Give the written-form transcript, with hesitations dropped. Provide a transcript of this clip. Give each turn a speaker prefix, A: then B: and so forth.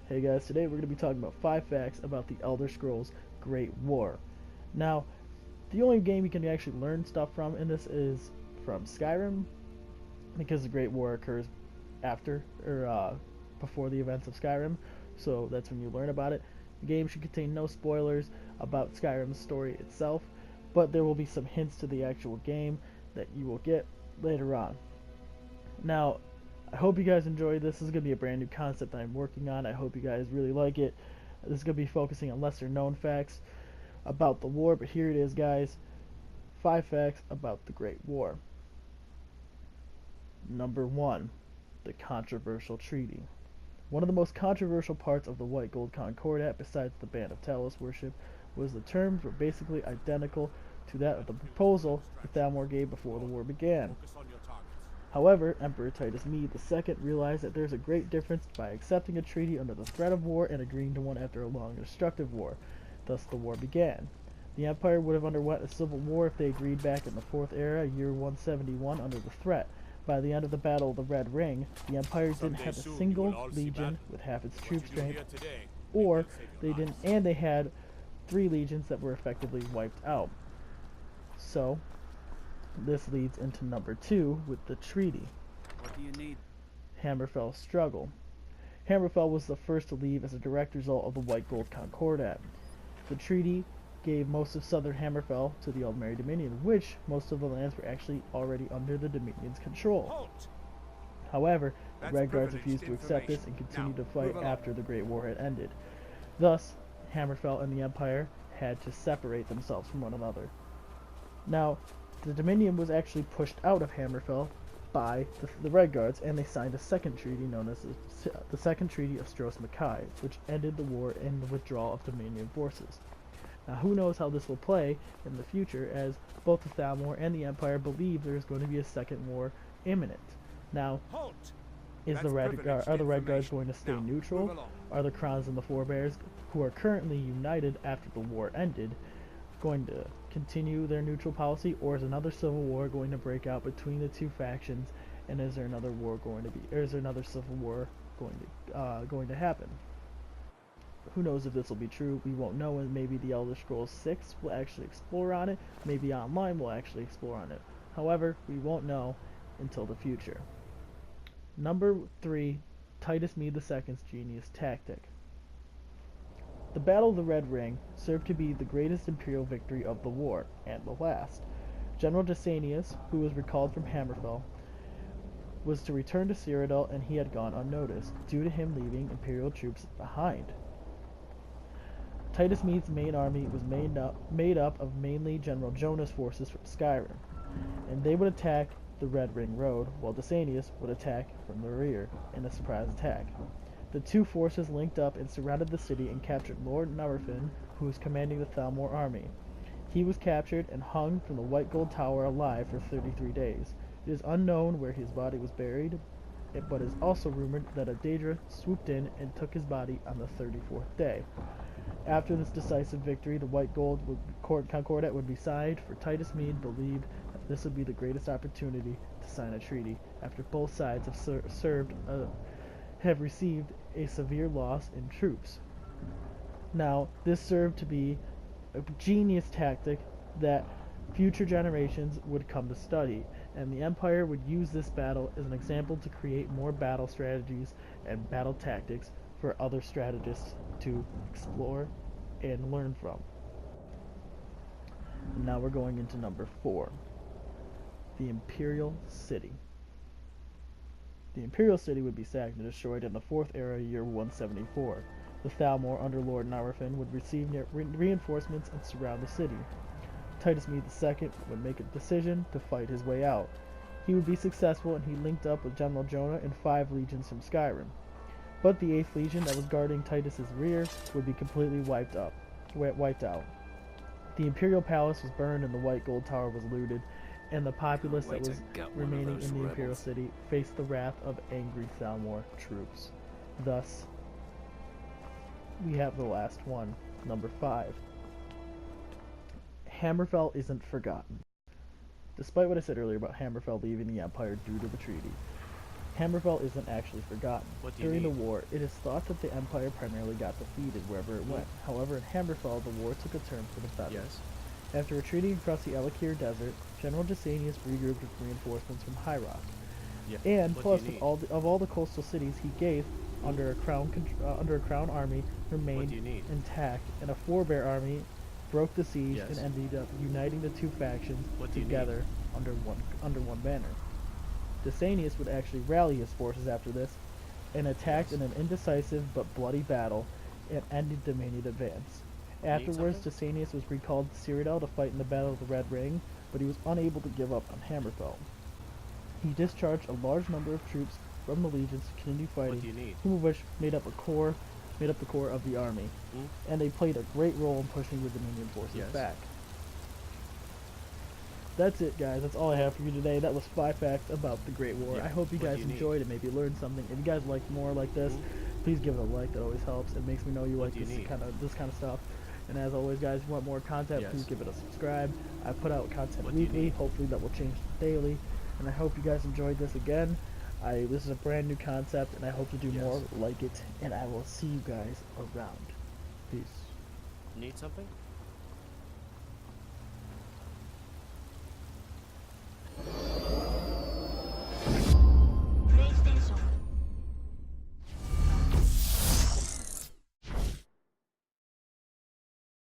A: Hey guys, today we're going to be talking about 5 facts about the Elder Scrolls Great War. Now, the only game you can actually learn stuff from in this is from Skyrim, because the Great War occurs after, or before the events of Skyrim, so that's when you learn about it. The game should contain no spoilers about Skyrim's story itself, but there will be some hints to the actual game that you will get later on. Now, I hope you guys enjoy this. This is going to be a brand new concept I'm working on. I hope you guys really like it. This is going to be focusing on lesser known facts about the war, but here it is, guys. 5 facts about the Great War. Number 1. The controversial treaty. One of the most controversial parts of the White Gold Concordat, besides the ban of Talos worship, was the terms were basically identical to that of the proposal the Thalmor gave before the war began. However, Emperor Titus Mede II realized that there's a great difference by accepting a treaty under the threat of war and agreeing to one after a long and destructive war. Thus the war began. The Empire would have underwent a civil war if they agreed back in the 4th Era, year 171, under the threat. By the end of the Battle of the Red Ring, the Empire didn't have a single legion with half its troop strength, or they had 3 legions that were effectively wiped out. So, this leads into number 2 with the treaty.
B: What do you need?
A: Hammerfell Struggle. Hammerfell was the first to leave as a direct result of the White Gold Concordat. The treaty gave most of southern Hammerfell to the Aldmeri Dominion, which most of the lands were actually already under the Dominion's control.
B: Halt!
A: However, the Red Guards refused to accept this and continued to fight after the Great War had ended. Thus, Hammerfell and the Empire had to separate themselves from one another. Now, the Dominion was actually pushed out of Hammerfell by the Red Guards, and they signed a second treaty known as the Second Treaty of Stros M'Kai, which ended the war and the withdrawal of Dominion forces. Now, who knows how this will play in the future, as both the Thalmor and the Empire believe there is going to be a second war imminent. Now, are the Red Guards going to stay neutral? Are the Crowns and the Forebears, who are currently united after the war ended, going to continue their neutral policy, or is another civil war going to break out between the two factions, and is there another civil war going to happen? Who knows if this will be true? We won't know, and maybe the Elder Scrolls 6 will actually explore on it. Maybe online will actually explore on it. However, we won't know until the future. Number 3, Titus Mede II's genius tactic. The Battle of the Red Ring served to be the greatest imperial victory of the war, and the last. General Dysanius, who was recalled from Hammerfell, was to return to Cyrodiil, and he had gone unnoticed, due to him leaving imperial troops behind. Titus Mede's main army was made up of mainly General Jonah's forces from Skyrim, and they would attack the Red Ring Road, while Dysanius would attack from the rear in a surprise attack. The two forces linked up and surrounded the city and captured Lord Narfin, who was commanding the Thalmor army. He was captured and hung from the White Gold Tower alive for 33 days. It is unknown where his body was buried, but it is also rumored that a Daedra swooped in and took his body on the 34th day. After this decisive victory, the White Gold Concordat would be signed, for Titus Mede believed that this would be the greatest opportunity to sign a treaty, after both sides have received a severe loss in troops. Now, this served to be a genius tactic that future generations would come to study, and the Empire would use this battle as an example to create more battle strategies and battle tactics for other strategists to explore and learn from. And now we're going into number 4, the Imperial City. The Imperial City would be sacked and destroyed in the 4th Era, year 174. The Thalmor, under Lord Narfin, would receive reinforcements and surround the city. Titus Mede II would make a decision to fight his way out. He would be successful, and he linked up with General Jonah and 5 legions from Skyrim. But the 8th Legion that was guarding Titus's rear would be completely wiped out. The Imperial Palace was burned and the White Gold Tower was looted, and the populace that was remaining in the Imperial City faced the wrath of angry Thalmor troops. Thus, we have the last one, number 5. Hammerfell isn't forgotten. Despite what I said earlier about Hammerfell leaving the Empire due to the treaty, Hammerfell isn't actually forgotten.
B: What do you
A: During the
B: need?
A: war, it is thought that the Empire primarily got defeated wherever it went. However, in Hammerfell, the war took a turn for the better.
B: Yes.
A: After retreating across the Elakir Desert, General Dysanius regrouped with reinforcements from High Rock.
B: Yeah.
A: And
B: What
A: plus,
B: do you
A: with
B: need?
A: all the coastal cities he gave under a crown army
B: What
A: remained
B: do you need?
A: intact, and a forebear army broke the siege
B: Yes.
A: and ended up uniting the two factions
B: What do you
A: together under one banner. Dysanius would actually rally his forces after this, and attacked
B: Yes.
A: in an indecisive but bloody battle, and ended the Domanian advance. Afterwards,
B: something?
A: Dysanius was recalled to Cyrodiil to fight in the Battle of the Red Ring, but he was unable to give up on Hammerfell. He discharged a large number of troops from the legions to continue
B: What do
A: fighting,
B: you need?
A: some of which made up the core of the army,
B: Hmm?
A: and they played a great role in pushing the Dominion forces
B: Yes.
A: back. That's it, guys. That's all I have for you today. That was 5 facts about the Great War.
B: Yeah.
A: I hope you
B: What do
A: guys
B: you need?
A: enjoyed it, maybe learned something. If you guys like more like this, please give it a like. That always helps. It makes me know you
B: What
A: like
B: do you
A: this
B: need?
A: kind of stuff. And as always, guys, if you want more content,
B: Yes.
A: please give it a subscribe. I put out content
B: What do you
A: weekly.
B: need?
A: Hopefully that will change daily. And I hope you guys enjoyed this again. This is a brand new concept, and I hope to do
B: Yes.
A: more like it. And I will see you guys around. Peace.
B: Need something?